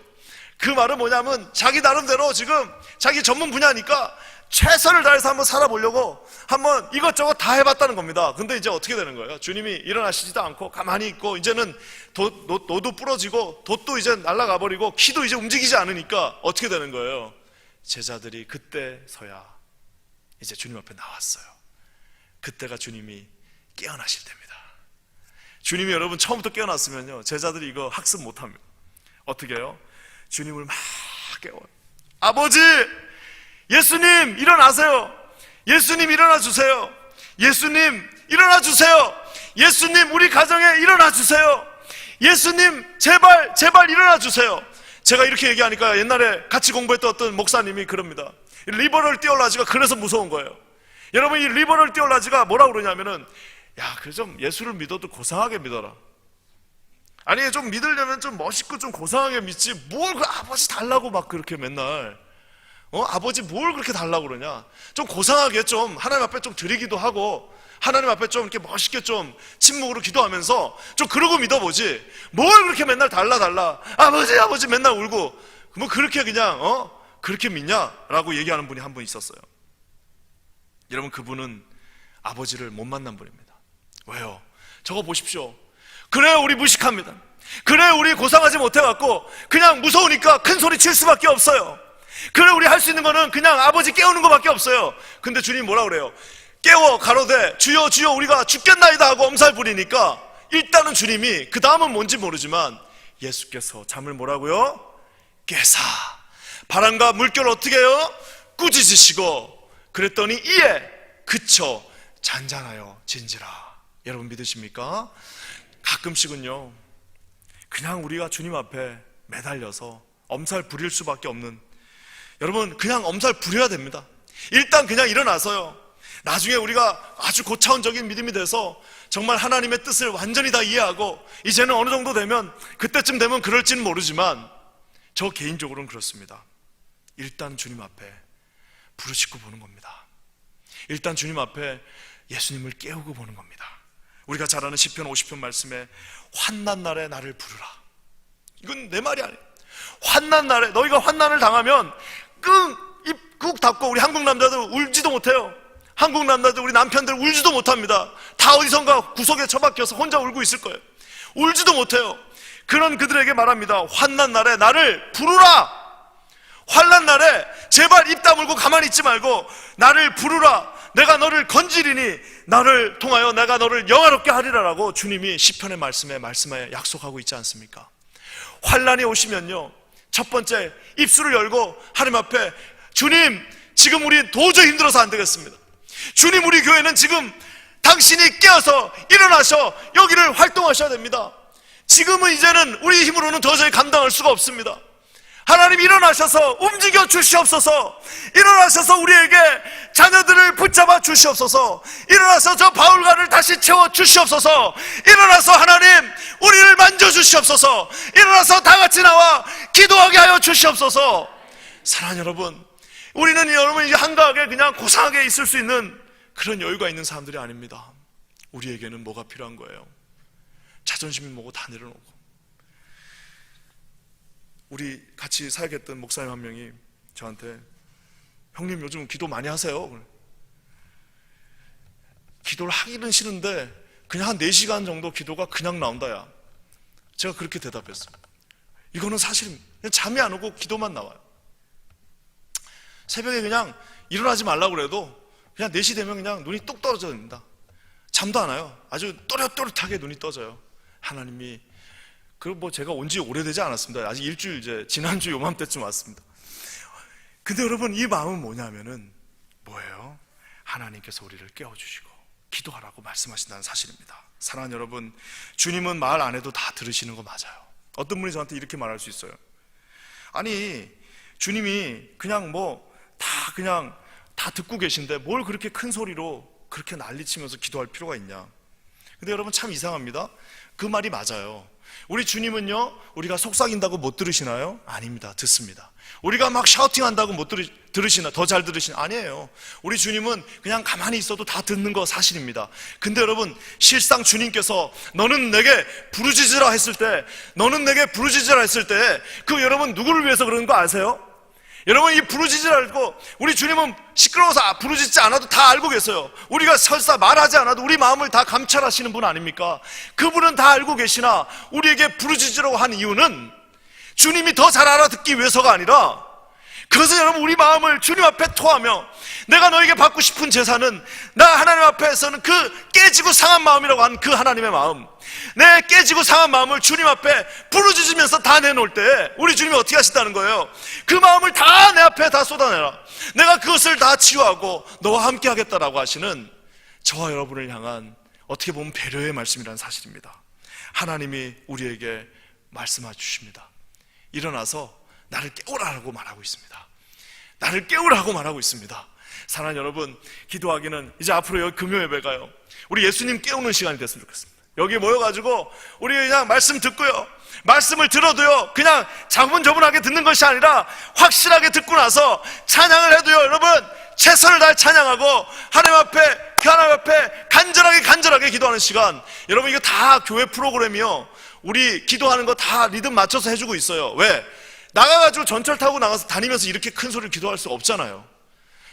B: 그 말은 뭐냐면 자기 나름대로 지금 자기 전문 분야니까 최선을 다해서 한번 살아보려고 한번 이것저것 다 해봤다는 겁니다. 근데 이제 어떻게 되는 거예요? 주님이 일어나시지도 않고 가만히 있고 이제는 노도 부러지고 돛도 이제 날아가 버리고 키도 이제 움직이지 않으니까 어떻게 되는 거예요? 제자들이 그때서야 이제 주님 앞에 나왔어요. 그때가 주님이 깨어나실 때입니다. 주님이 여러분 처음부터 깨어났으면요 제자들이 이거 학습 못합니다. 어떻게 해요? 주님을 막 깨워요. 아버지! 예수님 일어나세요. 예수님 일어나 주세요. 예수님 일어나 주세요. 예수님 우리 가정에 일어나 주세요. 예수님 제발 일어나 주세요. 제가 이렇게 얘기하니까 옛날에 같이 공부했던 어떤 목사님이 그럽니다. 리버럴 띠올라지가 그래서 무서운 거예요. 여러분, 이 리버럴 띠올라지가 뭐라 그러냐면은, 야, 그 좀 예수를 믿어도 고상하게 믿어라. 아니, 좀 믿으려면 좀 멋있고 좀 고상하게 믿지, 뭘 그 아버지 달라고 막 그렇게 맨날, 아버지 뭘 그렇게 달라고 그러냐. 좀 고상하게 좀 하나님 앞에 좀 드리기도 하고, 하나님 앞에 좀 이렇게 멋있게 좀 침묵으로 기도하면서 좀 그러고 믿어보지, 뭘 그렇게 맨날 달라 아버지 맨날 울고 뭐 그렇게 그냥 그렇게 믿냐라고 얘기하는 분이 한 분 있었어요. 여러분, 그분은 아버지를 못 만난 분입니다. 왜요? 저거 보십시오. 그래, 우리 무식합니다. 그래, 우리 고상하지 못해갖고 그냥 무서우니까 큰 소리 칠 수밖에 없어요. 그래, 우리 할 수 있는 거는 그냥 아버지 깨우는 것밖에 없어요. 근데 주님 뭐라 그래요? 깨워 가로되 주여 주여 우리가 죽겠나이다 하고 엄살 부리니까 일단은 주님이, 그 다음은 뭔지 모르지만 예수께서 잠을 뭐라고요? 깨사 바람과 물결을 어떻게 해요? 꾸짖으시고 그랬더니 이에 그쳐 잔잔하여 진지라. 여러분 믿으십니까? 가끔씩은요, 그냥 우리가 주님 앞에 매달려서 엄살 부릴 수밖에 없는, 여러분 그냥 엄살 부려야 됩니다. 일단 그냥 일어나서요, 나중에 우리가 아주 고차원적인 믿음이 돼서 정말 하나님의 뜻을 완전히 다 이해하고 이제는 어느 정도 되면, 그때쯤 되면 그럴지는 모르지만 저 개인적으로는 그렇습니다. 일단 주님 앞에 부르짖고 보는 겁니다. 일단 주님 앞에 예수님을 깨우고 보는 겁니다. 우리가 잘 아는 시편 50편 말씀에 환난 날에 나를 부르라. 이건 내 말이 아니에요. 환난 날에, 너희가 환난을 당하면 입 꾹 닫고, 우리 한국 남자들 울지도 못해요. 한국 남자들, 우리 남편들 울지도 못합니다. 다 어디선가 구석에 처박혀서 혼자 울고 있을 거예요. 울지도 못해요. 그런 그들에게 말합니다. 환난 날에 나를 부르라. 환난 날에 제발 입 다물고 가만히 있지 말고 나를 부르라. 내가 너를 건지리니 나를 통하여 내가 너를 영화롭게 하리라라고 주님이 시편의 말씀에 약속하고 있지 않습니까? 환난이 오시면요, 첫 번째 입술을 열고 하나님 앞에, 주님 지금 우리 도저히 힘들어서 안 되겠습니다. 주님, 우리 교회는 지금 당신이 깨어서 일어나셔 여기를 활동하셔야 됩니다. 지금은 이제는 우리 힘으로는 도저히 감당할 수가 없습니다. 하나님 일어나셔서 움직여 주시옵소서. 일어나셔서 우리에게 자녀들을 붙잡아 주시옵소서. 일어나서 저 바울가를 다시 채워 주시옵소서. 일어나서 하나님 우리를 만져 주시옵소서. 일어나서 다 같이 나와 기도하게 하여 주시옵소서. 사랑하는 여러분, 우리는 여러분 이제 한가하게 그냥 고상하게 있을 수 있는 그런 여유가 있는 사람들이 아닙니다. 우리에게는 뭐가 필요한 거예요? 자존심이 뭐고 다 내려놓고. 우리 같이 살겠던 목사님 한 명이 저한테, 형님 요즘 기도 많이 하세요? 기도를 하기는 싫은데 그냥 한 4시간 정도 기도가 그냥 나온다 야. 제가 그렇게 대답했어요. 이거는 사실입니다. 그냥 잠이 안 오고 기도만 나와요. 새벽에 그냥 일어나지 말라고 그래도 그냥 4시 되면 그냥 눈이 뚝 떨어집니다. 잠도 안 와요. 아주 또렷또렷하게 눈이 떠져요. 하나님이, 그리고 뭐 제가 온 지 오래되지 않았습니다. 아직 일주일, 이제 지난주 요맘때쯤 왔습니다. 근데 여러분, 이 마음은 뭐냐면은 뭐예요? 하나님께서 우리를 깨워주시고 기도하라고 말씀하신다는 사실입니다. 사랑하는 여러분, 주님은 말 안 해도 다 들으시는 거 맞아요. 어떤 분이 저한테 이렇게 말할 수 있어요. 아니, 주님이 그냥 그냥 다 듣고 계신데 뭘 그렇게 큰 소리로 그렇게 난리치면서 기도할 필요가 있냐. 근데 여러분 참 이상합니다. 그 말이 맞아요. 우리 주님은요, 우리가 속삭인다고 못 들으시나요? 아닙니다. 듣습니다. 우리가 막 샤우팅한다고 못 들으시나, 더 잘 들으시나? 아니에요. 우리 주님은 그냥 가만히 있어도 다 듣는 거 사실입니다. 근데 여러분, 실상 주님께서 너는 내게 부르짖으라 했을 때, 그 여러분 누구를 위해서 그러는 거 아세요? 여러분, 이 부르짖으라고, 우리 주님은 시끄러워서 부르짖지 않아도 다 알고 계세요. 우리가 설사 말하지 않아도 우리 마음을 다 감찰하시는 분 아닙니까? 그분은 다 알고 계시나 우리에게 부르짖으라고 한 이유는 주님이 더 잘 알아듣기 위해서가 아니라, 그것은 여러분 우리 마음을 주님 앞에 토하며, 내가 너에게 받고 싶은 제사는 나 하나님 앞에서는 그 깨지고 상한 마음이라고 하는 그 하나님의 마음, 내 깨지고 상한 마음을 주님 앞에 부르짖으면서 다 내놓을 때 우리 주님이 어떻게 하신다는 거예요? 그 마음을 다 내 앞에 다 쏟아내라. 내가 그것을 다 치유하고 너와 함께 하겠다라고 하시는 저와 여러분을 향한 어떻게 보면 배려의 말씀이라는 사실입니다. 하나님이 우리에게 말씀해 주십니다. 일어나서 나를 깨우라고 말하고 있습니다. 나를 깨우라고 말하고 있습니다. 사랑하는 여러분, 기도하기는 이제 앞으로 여기 금요 예배가요, 우리 예수님 깨우는 시간이 됐으면 좋겠습니다. 여기 모여가지고 우리 그냥 말씀 듣고요, 말씀을 들어도요 그냥 자문저문하게 듣는 것이 아니라 확실하게 듣고 나서 찬양을 해도요, 여러분 최선을 다해 찬양하고 하나님 앞에 간절하게 기도하는 시간. 여러분 이거 다 교회 프로그램이요, 우리 기도하는 거 다 리듬 맞춰서 해주고 있어요. 왜? 나가가지고 전철 타고 나가서 다니면서 이렇게 큰 소리를 기도할 수가 없잖아요.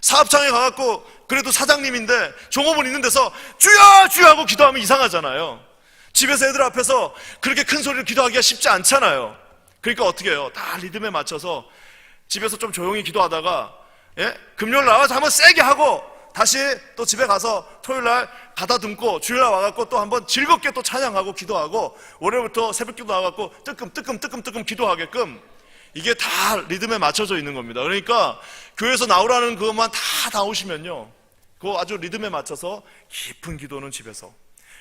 B: 사업장에 가갖고 그래도 사장님인데 종업원 있는 데서 주여 주여 하고 기도하면 이상하잖아요. 집에서 애들 앞에서 그렇게 큰 소리를 기도하기가 쉽지 않잖아요. 그러니까 어떻게 해요? 다 리듬에 맞춰서 집에서 좀 조용히 기도하다가 금요일 나와서 한번 세게 하고 다시 또 집에 가서 토요일날 가다듬고 주일날 와갖고 또 한번 즐겁게 또 찬양하고 기도하고 월요일부터 새벽기도 나와갖고 뜨끔 기도하게끔, 이게 다 리듬에 맞춰져 있는 겁니다. 그러니까 교회에서 나오라는 그것만 다 나오시면요, 그 아주 리듬에 맞춰서 깊은 기도는 집에서.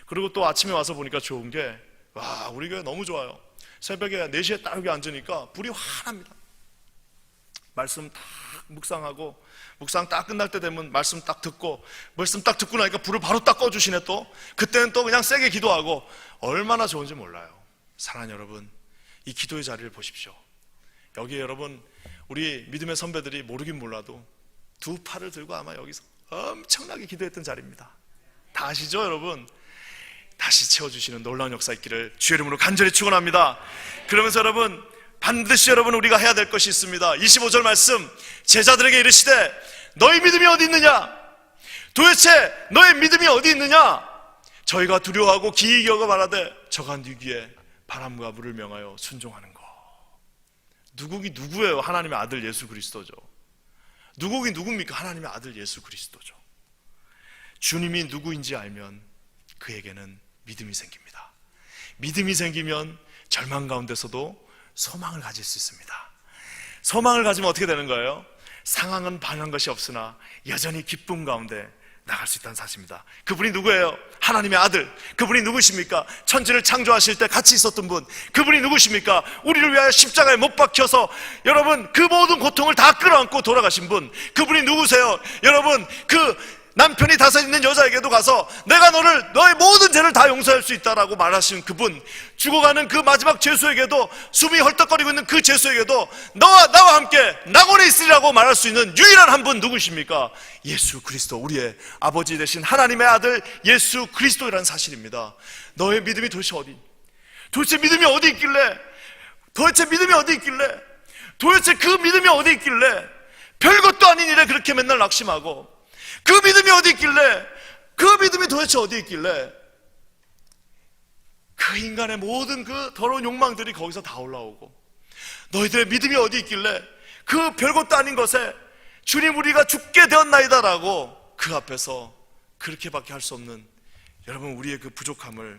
B: 그리고 또 아침에 와서 보니까 좋은 게, 와, 우리 교회 너무 좋아요. 새벽에 4시에 딱 여기 앉으니까 불이 환합니다. 말씀 딱 묵상하고, 묵상 딱 끝날 때 되면 말씀 딱 듣고, 말씀 딱 듣고 나니까 불을 바로 딱 꺼주시네. 또 그때는 또 그냥 세게 기도하고, 얼마나 좋은지 몰라요. 사랑하는 여러분, 이 기도의 자리를 보십시오. 여기에 여러분, 우리 믿음의 선배들이 모르긴 몰라도 두 팔을 들고 아마 여기서 엄청나게 기도했던 자리입니다. 다 아시죠 여러분? 다시 채워주시는 놀라운 역사 있기를 주의 이름으로 간절히 축원합니다. 그러면서 여러분, 반드시 여러분 우리가 해야 될 것이 있습니다. 25절 말씀, 제자들에게 이르시되 너희 믿음이 어디 있느냐? 도대체 너의 믿음이 어디 있느냐? 저희가 두려워하고 기이 여겨 말하되 저간 위기에 바람과 물을 명하여 순종하는 것. 누구기 누구예요? 하나님의 아들 예수 그리스도죠. 누구기 누굽니까? 하나님의 아들 예수 그리스도죠. 주님이 누구인지 알면 그에게는 믿음이 생깁니다. 믿음이 생기면 절망 가운데서도 소망을 가질 수 있습니다. 소망을 가지면 어떻게 되는 거예요? 상황은 반한 것이 없으나 여전히 기쁨 가운데 나갈 수 있다는 사실입니다. 그분이 누구예요? 하나님의 아들. 그분이 누구십니까? 천지를 창조하실 때 같이 있었던 분. 그분이 누구십니까? 우리를 위하여 십자가에 못 박혀서 여러분 그 모든 고통을 다 끌어안고 돌아가신 분. 그분이 누구세요? 여러분, 그 남편이 다섯 있는 여자에게도 가서 내가 너의 모든 죄를 다 용서할 수 있다라고 말하신 그분, 죽어가는 그 마지막 죄수에게도, 숨이 헐떡거리고 있는 그 죄수에게도 나와 함께 낙원에 있으리라고 말할 수 있는 유일한 한 분 누구십니까? 예수 그리스도, 우리의 아버지 되신 하나님의 아들 예수 그리스도라는 사실입니다. 너의 믿음이 도대체 믿음이 어디 있길래, 도대체 그 믿음이 어디 있길래 별것도 아닌 일에 그렇게 맨날 낙심하고, 그 믿음이 어디 있길래, 그 믿음이 도대체 어디 있길래 그 인간의 모든 그 더러운 욕망들이 거기서 다 올라오고, 너희들의 믿음이 어디 있길래 그 별것도 아닌 것에 주님 우리가 죽게 되었나이다라고 그 앞에서 그렇게밖에 할 수 없는, 여러분 우리의 그 부족함을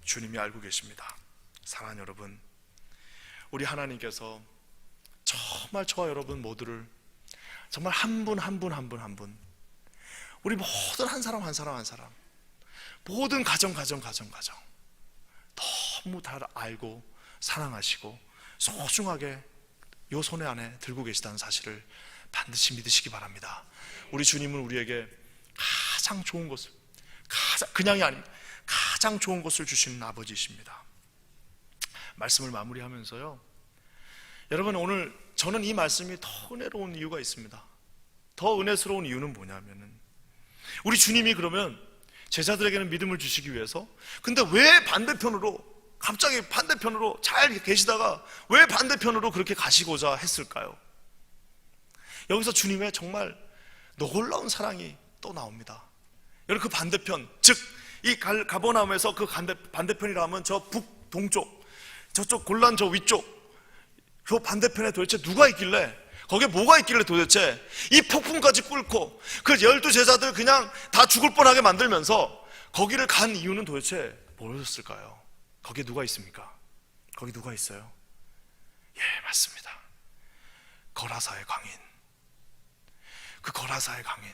B: 주님이 알고 계십니다. 사랑하는 여러분, 우리 하나님께서 정말 저와 여러분 모두를 정말 한 분 우리 모든 한 사람 모든 가정 너무 다 알고 사랑하시고 소중하게 요 손에 안에 들고 계시다는 사실을 반드시 믿으시기 바랍니다. 우리 주님은 우리에게 가장 좋은 것을, 그냥이 아닙니다, 가장 좋은 것을 주시는 아버지이십니다. 말씀을 마무리하면서요, 여러분 오늘 저는 이 말씀이 더 은혜로운 이유가 있습니다. 더 은혜스러운 이유는 뭐냐면은, 우리 주님이 그러면 제자들에게는 믿음을 주시기 위해서, 근데 왜 갑자기 반대편으로 잘 계시다가 왜 반대편으로 그렇게 가시고자 했을까요? 여기서 주님의 정말 놀라운 사랑이 또 나옵니다. 여러분 그 반대편, 즉 이 가버나움에서 그 반대편이라 하면 저 북동쪽, 저쪽 골란 저 위쪽, 그 반대편에 도대체 누가 있길래, 거기에 뭐가 있길래 도대체 이 폭풍까지 뚫고 그 12제자들 그냥 다 죽을 뻔하게 만들면서 거기를 간 이유는 도대체 뭐였을까요? 거기에 누가 있습니까? 거기 누가 있어요? 예, 맞습니다. 거라사의 광인. 그 거라사의 광인,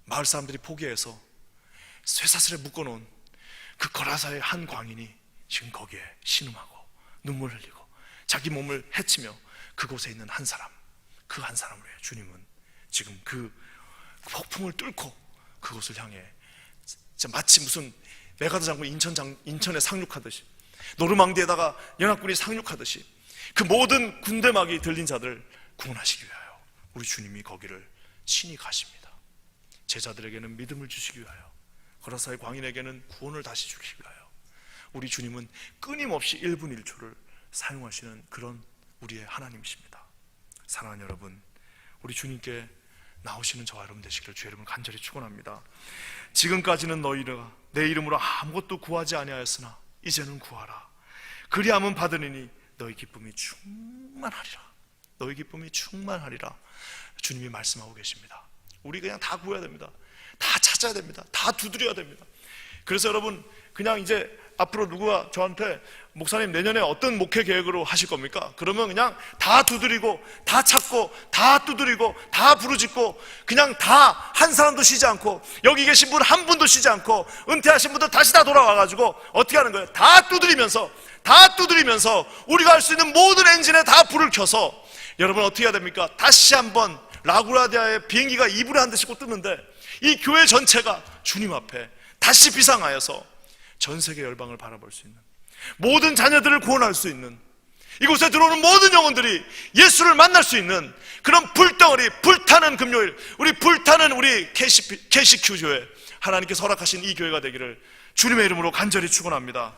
B: 마을 사람들이 포기해서 쇠사슬에 묶어놓은 그 거라사의 한 광인이 지금 거기에 신음하고 눈물 흘리고 자기 몸을 해치며 그곳에 있는 한 사람, 그 한 사람을 위해 주님은 지금 그 폭풍을 뚫고 그곳을 향해 진짜 마치 무슨 메가더 장군 인천에 상륙하듯이, 노르망디에다가 연합군이 상륙하듯이 그 모든 군대막이 들린 자들 구원하시기 위하여 우리 주님이 거기를 친히 가십니다. 제자들에게는 믿음을 주시기 위하여, 거라사의 광인에게는 구원을 다시 주시기 위하여 우리 주님은 끊임없이 1분 1초를 사용하시는 그런 우리의 하나님이십니다. 사랑하는 여러분, 우리 주님께 나오시는 저와 여러분 되시기를 주의 이름으로 간절히 축원합니다. 지금까지는 너희가 내 이름으로 아무것도 구하지 아니하였으나 이제는 구하라. 그리하면 받으리니 너희 기쁨이 충만하리라. 너희 기쁨이 충만하리라. 주님이 말씀하고 계십니다. 우리 그냥 다 구해야 됩니다. 다 찾아야 됩니다. 다 두드려야 됩니다. 그래서 여러분, 그냥 이제 앞으로 누가 저한테 목사님 내년에 어떤 목회 계획으로 하실 겁니까? 그러면 그냥 다 두드리고 다 찾고 다 두드리고 다 부르짖고 그냥 다 한 사람도 쉬지 않고, 여기 계신 분 한 분도 쉬지 않고 은퇴하신 분들 다시 다 돌아와가지고 어떻게 하는 거예요? 다 두드리면서 우리가 할 수 있는 모든 엔진에 다 불을 켜서, 여러분 어떻게 해야 됩니까? 다시 한번 라구라디아의 비행기가 2분에 한 대씩 뜨는데 이 교회 전체가 주님 앞에 다시 비상하여서 전 세계 열방을 바라볼 수 있는, 모든 자녀들을 구원할 수 있는, 이곳에 들어오는 모든 영혼들이 예수를 만날 수 있는 그런 불덩어리, 불타는 금요일, 우리 KCQ 교회, 하나님께서 허락하신 이 교회가 되기를 주님의 이름으로 간절히 축원합니다.